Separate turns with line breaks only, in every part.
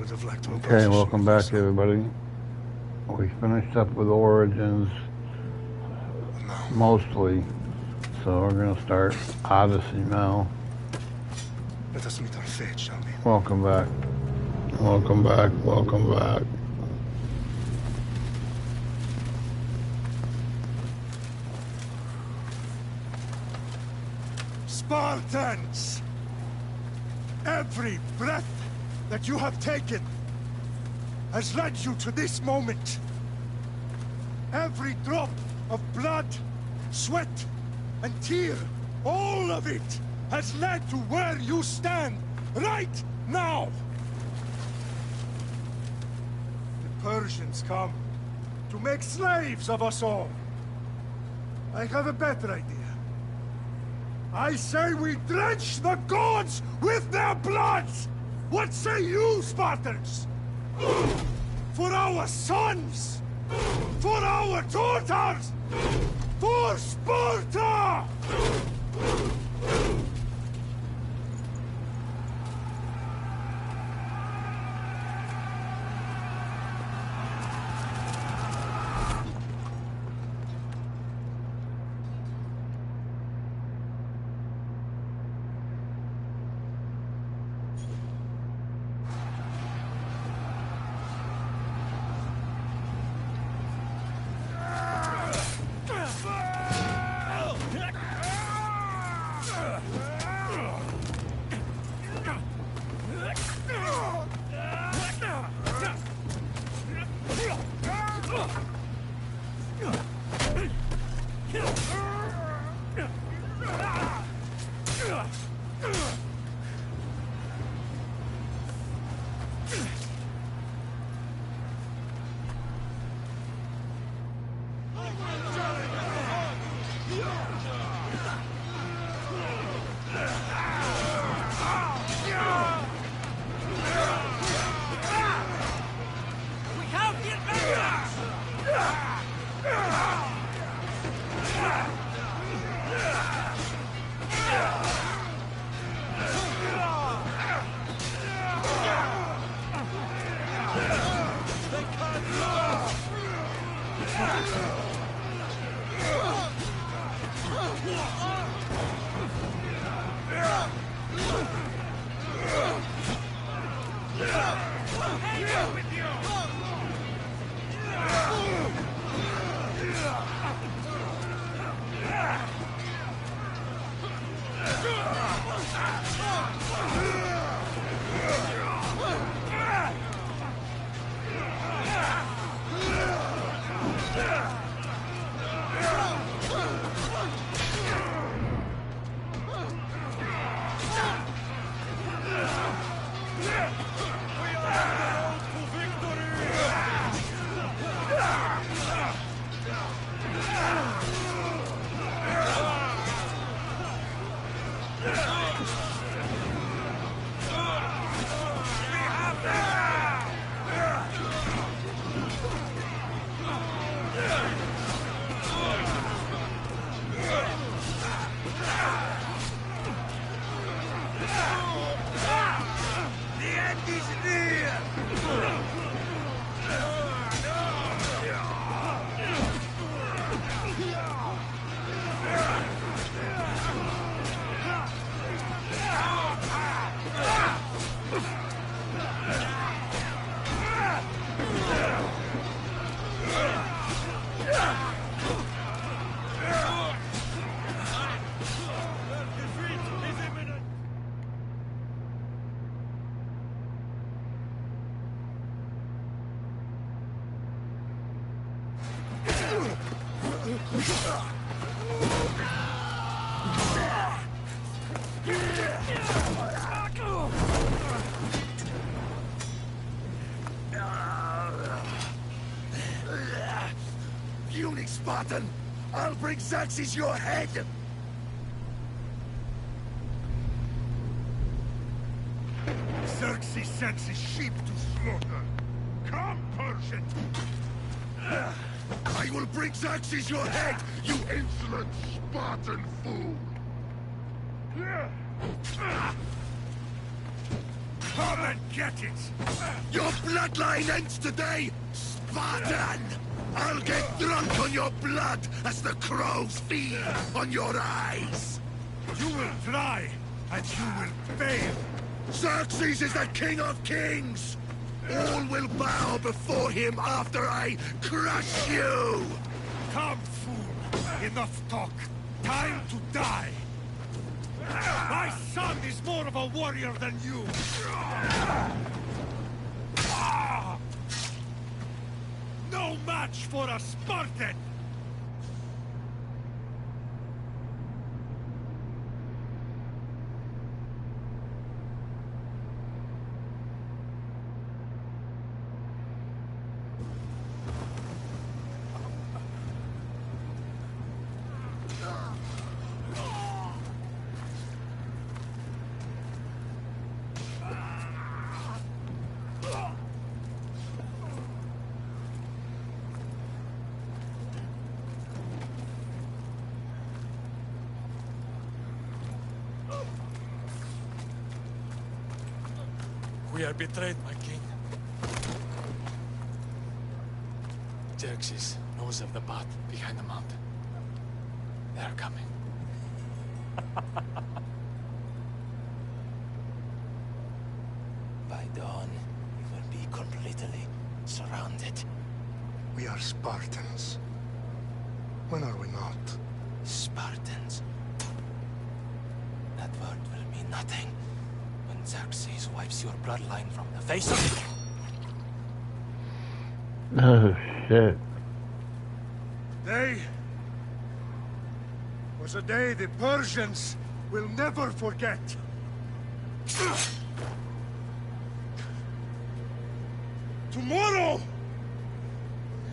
would have liked to
Okay, welcome back, everybody. We finished up with Origins, mostly, so we're going to start Odyssey now.
Let us meet our fate, shall we?
Welcome back. Welcome back. Welcome back.
Spartans! Every breath that you have taken has led you to this moment. Every drop of blood, sweat, and tear, all of it has led to where you stand right now. The Persians come to make slaves of us all. I have a better idea. I say we drench the gods with their bloods! What say you, Spartans? For our sons! For our daughters! For Sparta!
Puny Spartan! I'll bring Xerxes your head!
Xerxes sends his sheep to slaughter. Come, Persian!
I will bring Xerxes your head, you insolent Spartan fool!
Come and get it!
Your bloodline ends today, Spartan! I'll get drunk on your blood as the crows feed on your eyes!
You will try, and you will fail!
Xerxes is the king of kings! All will bow before him after I crush you!
Come, fool! Enough talk! Time to die! My son is more of a warrior than you! No match for a Spartan!
We are betrayed, my king. Xerxes knows of the path behind the mountain. They are coming.
By dawn, we will be completely surrounded.
We are Spartans. When are we not?
Spartans. That word will mean nothing when Xerxes wipes your bloodline from the face of...
Oh, shit.
Day was a day the Persians will never forget. Tomorrow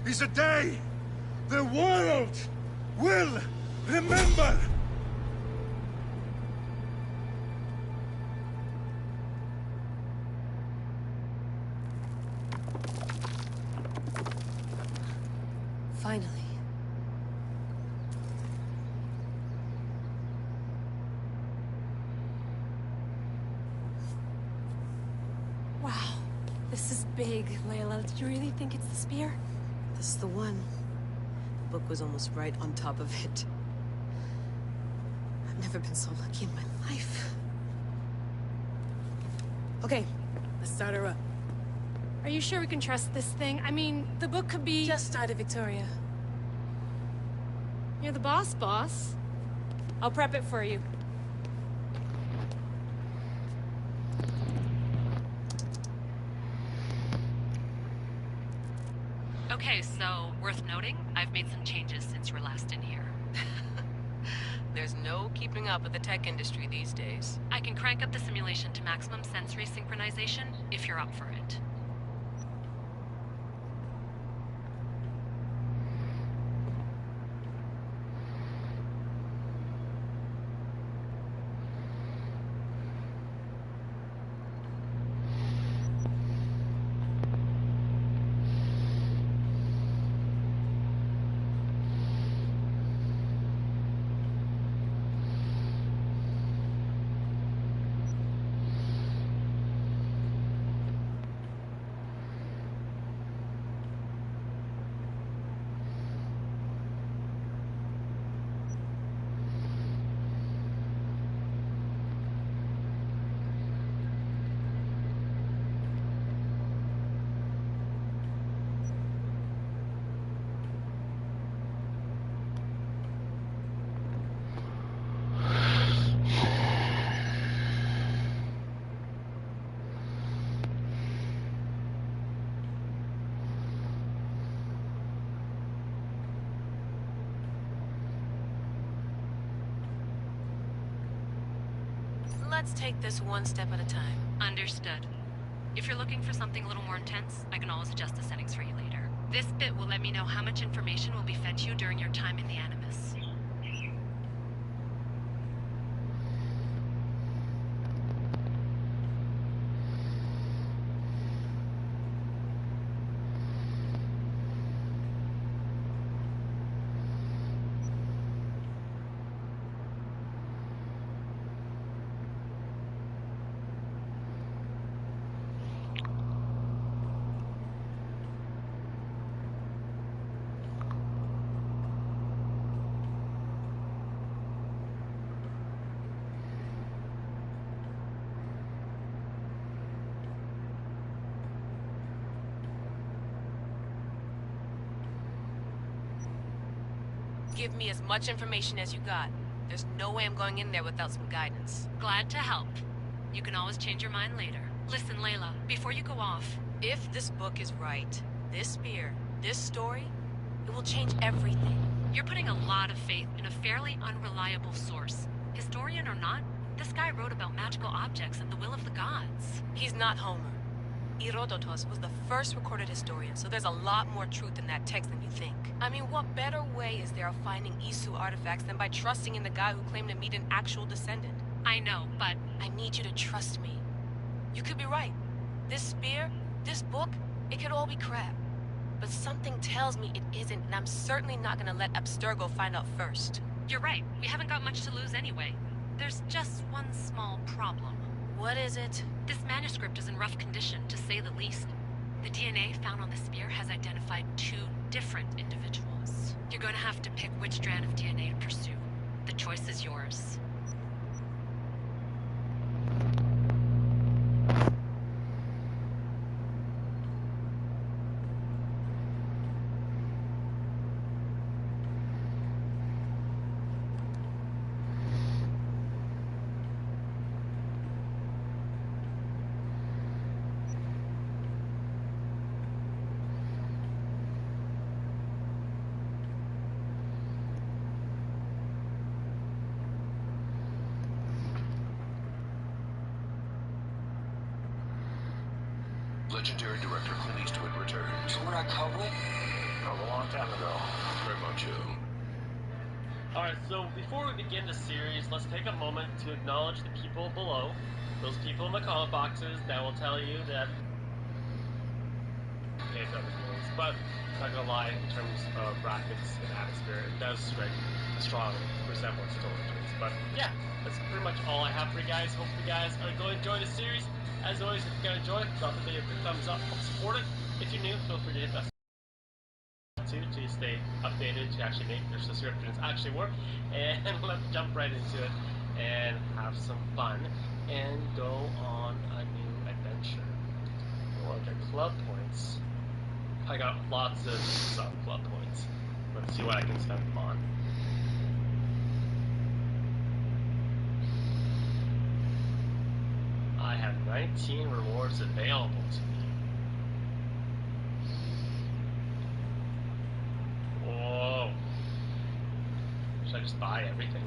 is a day the world will remember.
Finally. Wow. This is big, Layla. Did you really think it's the spear?
This is the one. The book was almost right on top of it. I've never been so lucky in my life. Okay, let's start her up.
Are you sure we can trust this thing? I mean, the book could be...
Just started, Victoria.
You're the boss, boss. I'll prep it for you.
Okay, so, worth noting, I've made some changes since you were last in here.
There's no keeping up with the tech industry these days.
I can crank up the simulation to maximum sensory synchronization, if you're up for it.
Let's take this one step at a time.
Understood. If you're looking for something a little more intense, I can always adjust the settings for you later. This bit will let me know how much information will be fed to you during your time in the Animus.
Give me as much information as you got. There's no way I'm going in there without some guidance.
Glad to help. You can always change your mind later. Listen, Layla, before you go off...
If this book is right, this spear, this story, it will change everything.
You're putting a lot of faith in a fairly unreliable source. Historian or not, this guy wrote about magical objects and the will of the gods.
He's not Homer. Herodotus was the first recorded historian, so there's a lot more truth in that text than you think. I mean, what better way is there of finding Isu artifacts than by trusting in the guy who claimed to meet an actual descendant?
I know, but...
I need you to trust me. You could be right. This spear, this book, it could all be crap. But something tells me it isn't, and I'm certainly not gonna let Abstergo find out first.
You're right. We haven't got much to lose anyway. There's just one small problem.
What is it?
This manuscript is in rough condition, to say the least. The DNA found on the spear has identified 2 different individuals. You're going to have to pick which strand of DNA to pursue. The choice is yours.
Legendary director Clint Eastwood returns.
What I cover?
A long time ago. Very much so.
Alright, so before we begin the series, let's take a moment to acknowledge the people below. Those people in the comment boxes that will tell you that... Okay, it's other feelings, but I'm not gonna lie, in terms of graphics and atmosphere, it does strike a strong resemblance to Origins. But yeah, that's pretty much all I have for you guys. Hope you guys are going to enjoy the series. As always, if you guys enjoy it, drop the video a big thumbs up, help support it. If you're new, feel free to hit that to stay updated, to actually make your subscriptions actually work. And let's jump right into it and have some fun and go on a new adventure. We'll look at club points. I got lots of some club points. Let's see what I can spend them on. I have 19 rewards available to me. Whoa. Should I just buy everything?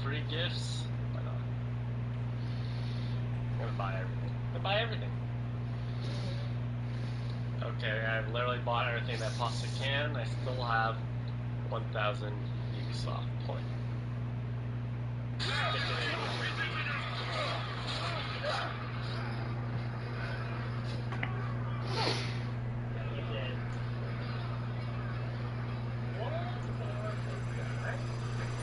Free gifts? Why not? I'm gonna buy everything. I'm gonna buy everything. Okay, I've literally bought everything that I possibly can. I still have 1,000 Ubisoft points.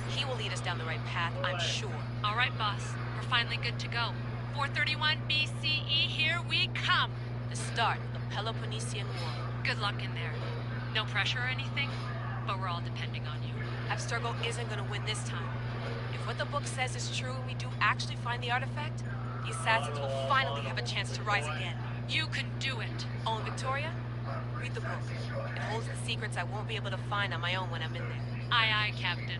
He will lead us down the right path, I'm sure.
All right, boss. We're finally good to go. 431 BCE, here we come.
The start of the Peloponnesian War.
Good luck in there. No pressure or anything, but we're all depending on you.
Abstergo isn't gonna win this time. If what the book says is true and we do actually find the artifact, the assassins will finally have a chance to rise again.
You can do it.
Oh, and Victoria? Read the book. It holds the secrets I won't be able to find on my own when I'm in there.
Aye, aye, Captain.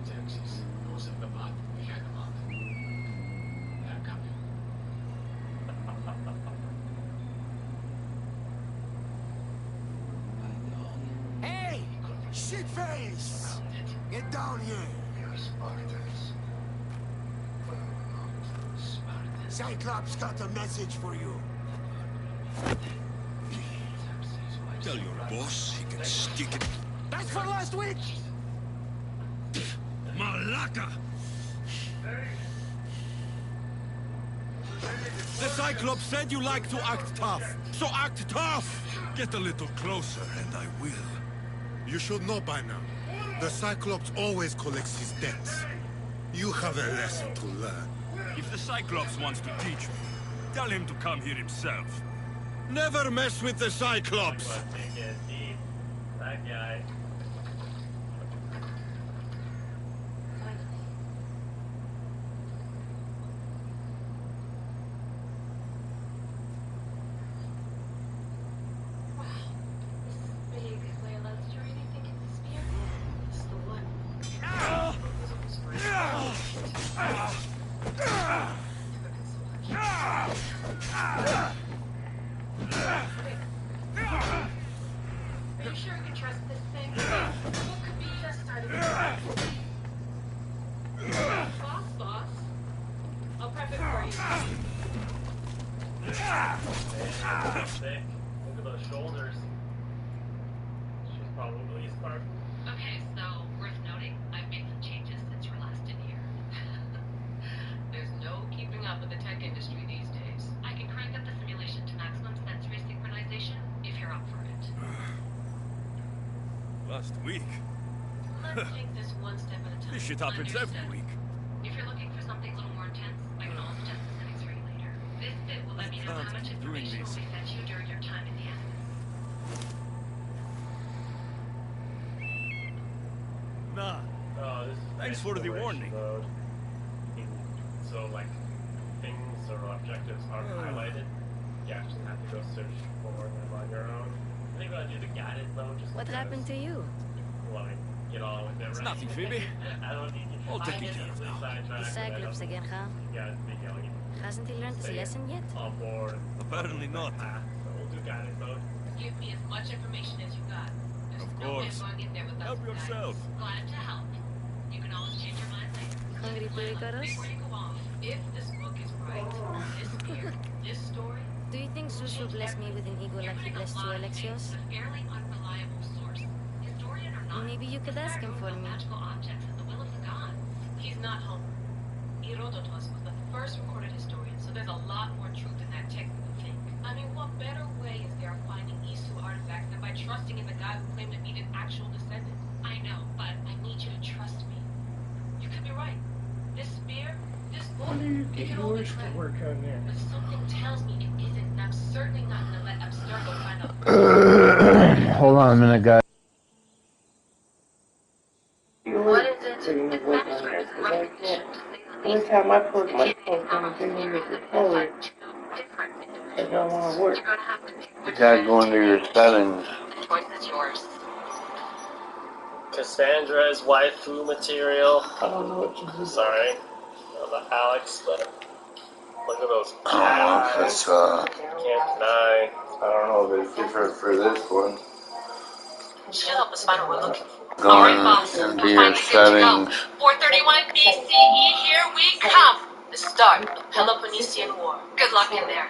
Xerxes knows of the path behind the mountain. They're coming.
Hey! Shitface! Get down here!
We are Spartans. When are we not?
Spartans.
Cyclops got a message for you. Tell your boss he can stick it. That's for last week! Malaka! The Cyclops said you like to act tough, so act tough! Get a little closer and I will.
You should know by now. The Cyclops always collects his debts. You have a lesson to learn.
If the Cyclops wants to teach me, tell him to come here himself. Never mess with the Cyclops!
That guy.
Big, Layla. Do you really think it's the spear?
It's the one.
Are you sure you can trust this thing? What could be just starting? Boss. I'll prep it for you.
Thick. Look at those shoulders. She's probably a Spartan.
Okay, so worth noting, I've made some changes since you were last in here.
There's no keeping up with the tech industry these days.
I can crank up the simulation to maximum sensory synchronization if you're up for it.
Last week?
Let's take this one step at a time.
This shit happens every
Understood.
week.
If you're looking for something a little more intense, I can always suggest the X-ray later. This bit will let me know how
can't
much
keep doing
information will
this.
be fed to you during your time in the Animus.
Nah.
Oh, this is
Thanks for the warning.
mode. So, like, things or objectives are highlighted. You actually have to go search for them on your own. I think I'll do the guided mode just
What happened to you?
Like, get on with it.
It's
right?
nothing, Phoebe.
I don't need you.
All taken
I get
care of
easily
now.
sidetracked,
The Cyclops again, huh?
You guys be yelling
Hasn't he learned his
Stay
lesson yet?
on board.
Apparently not.
So we'll do guided mode.
Give me as much information as you got. There's
Of
no way
course.
I'm going in there without
Help
some guidance.
yourself.
Glad to help. You can always change your mind later.
Hungry Puricaros?
Before you go off, if this book is right, this spear, this story,
Do you think Zeus will bless me with an ego
You're
like he
putting a
blessed you,
lot of things
Alexios?
in a fairly unreliable source. Historian or not,
Maybe you could ask him for me.
magical objects at the will of the gods.
he's not Homer. Herodotus was the first recorded historian, so there's a lot more truth in that text than you think. I mean, what better way is there of finding Isu artifacts than by trusting in the guy who claimed to meet an actual descendant?
I know, but
I need you to trust me. You could be right. This spear, this book, it could all be true. But something tells me it isn't, and I'm certainly not gonna let Abstergo find out.
Hold on a minute, guys.
What is it?
Every time I put my phone on the thing with the phone, it don't want to work.
You gotta go into your settings.
The choice is yours.
Cassandra's waifu material.
I don't know what to do.
Sorry. The Alex, but look at those
I don't know if it's,
can't deny.
I don't know if it's different for this one.
She'll help us find what we're looking for.
Going into your settings.
431 BCE, here we come. The start of the Peloponnesian War. Good luck in there.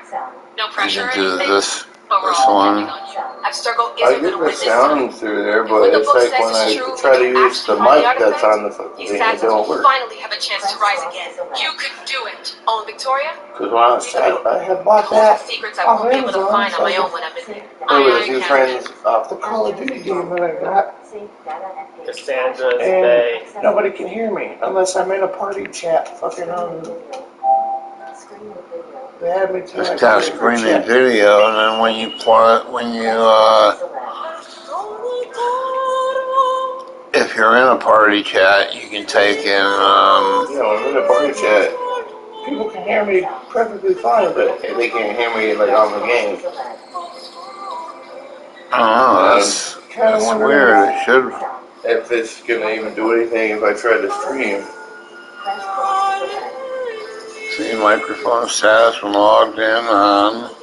No
You
pressure or
can do
anything,
this
but we're all
one.
depending on you. Abstergo
I
isn't
get
gonna
the
win this time.
sound through there,
When
but
the
it's
book
like
says
when
it's
I
true,
try to
you
use the
actually find
mic that's
artifact,
on the thing,
these
it
assassins
don't
will
work.
finally have a chance to rise again. You could do it. Oh, and Victoria?
Because when I was I had bought
Behold
that
the secrets I
on
won't be able to
Amazon,
find on
so
my own when I'm in there.
with a
Aye,
few
aye,
friends off the Call of Duty game that I got,
Cassandra's
And
Bay.
nobody can hear me unless I'm in a party chat fucking on. They had me to
just
like
got
a
screen
chat.
and video, and then when you if you're in a party chat, you can take and
You know, I'm in a party chat. People can hear me perfectly fine, but
they can't hear me like on the game. I don't know.
kind of
That's
wondering
weird. It should.
if it's gonna even do anything if I try to stream.
See microphone status when logged in on.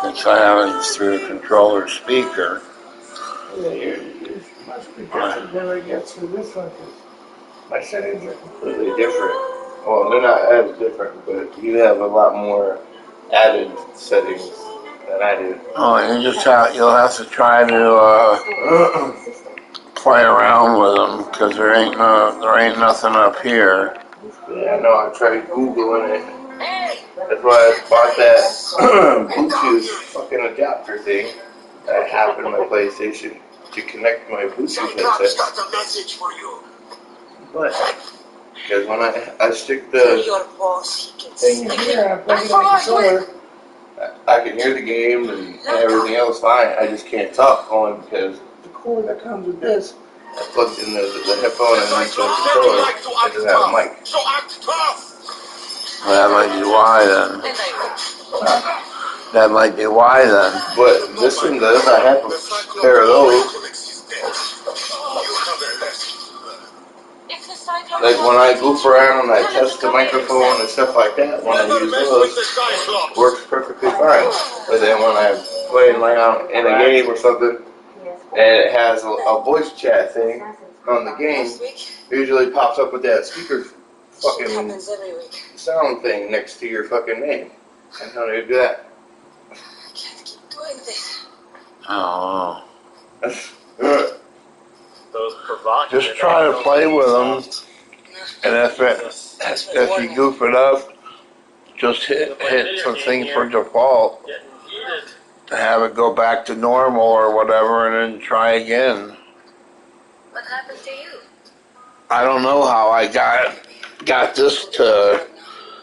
And try having through the controller speaker.
Yeah, it must be different than I get through this one because my settings are completely different. Well, they're not as different, but you have a lot more added settings than I do.
Oh, you'll have to try to play around with them because there ain't nothing up here.
Yeah, I know. I tried Googling it. That's why I bought that Bluetooth fucking adapter thing that I have in my PlayStation to connect my Bluetooth headset. But because when I stick the thing in here and I plug it in the controller, I can hear the game and everything else fine. I just can't talk only because the cord that comes with this, I plugged in the headphone and into the controller. It doesn't have a mic.
Well, that might be why then. That might be why then.
But this one does. I have a pair of those. Like when I goof around and I test the microphone and stuff like that, when I use those, it works perfectly fine. But then when I'm playing around in a game or something, and it has a voice chat thing on the game, it usually pops up with that speaker fucking sound thing next to your fucking name. And how do you do that?
I can't keep doing this.
Oh.
Those provocative.
Just try to play with them, and if you goof it up, just hit something for default, to have it go back to normal or whatever, and then try again.
What happened to you?
I don't know how I got this to.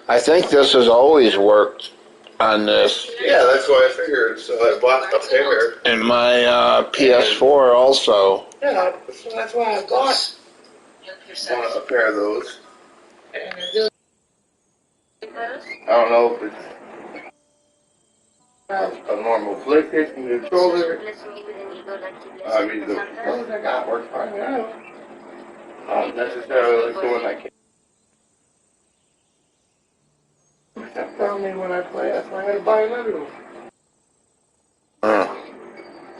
I think this has always worked on this.
Yeah, that's what I figured. So I bought a pair.
In my PS4 also.
Yeah, so that's why I bought a pair of those. And I don't know if it's a normal PlayStation controller. I mean, the controllers I got work fine now. Not necessarily like the one I can. That telling me when I play, that's why I had to buy another one.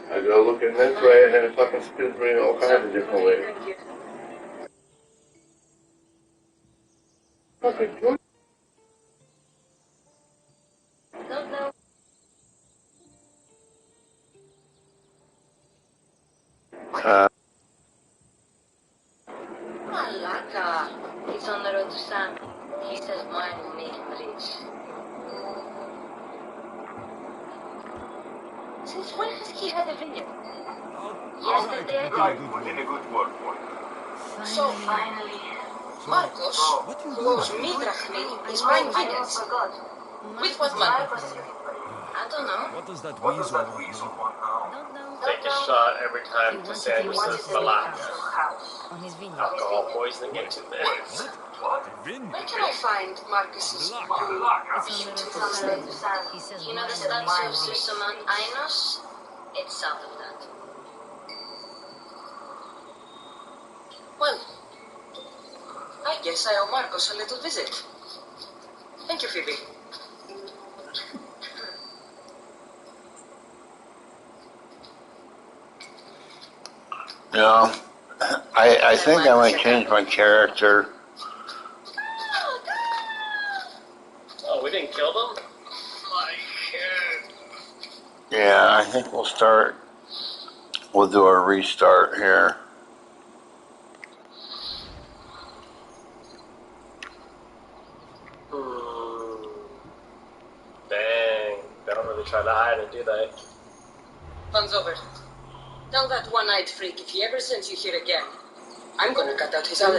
I go looking this way and then it fucking spins me all kinds of different ways. Fucking good.
Malaka. He's on the road to Sam. He says mine will make him rich. Since when has he had a vineyard? Yesterday.
Put in a good word for you.
So finally, Marcos, who owes me drachmi, is buying vineyards. With what money?
I don't know.
What does that weasel want now?
Take a shot every time Cassandra says Malak.
On his vineyard.
Alcohol poisoning into this.
Where can I find Marcus's beautiful name?
He says
You know the statue of Zeus on Mount Ainos? It's south of that.
Well, I guess I owe Marcos a little visit. Thank you, Phoebe.
Yeah, I think I might change my character.
Oh, we didn't kill them?
Yeah, I think we'll do a restart here.
Dang, they don't really try to hide it, do they?
Fun's over. Tell that one-eyed freak if he ever sends you here again, I'm gonna cut out his other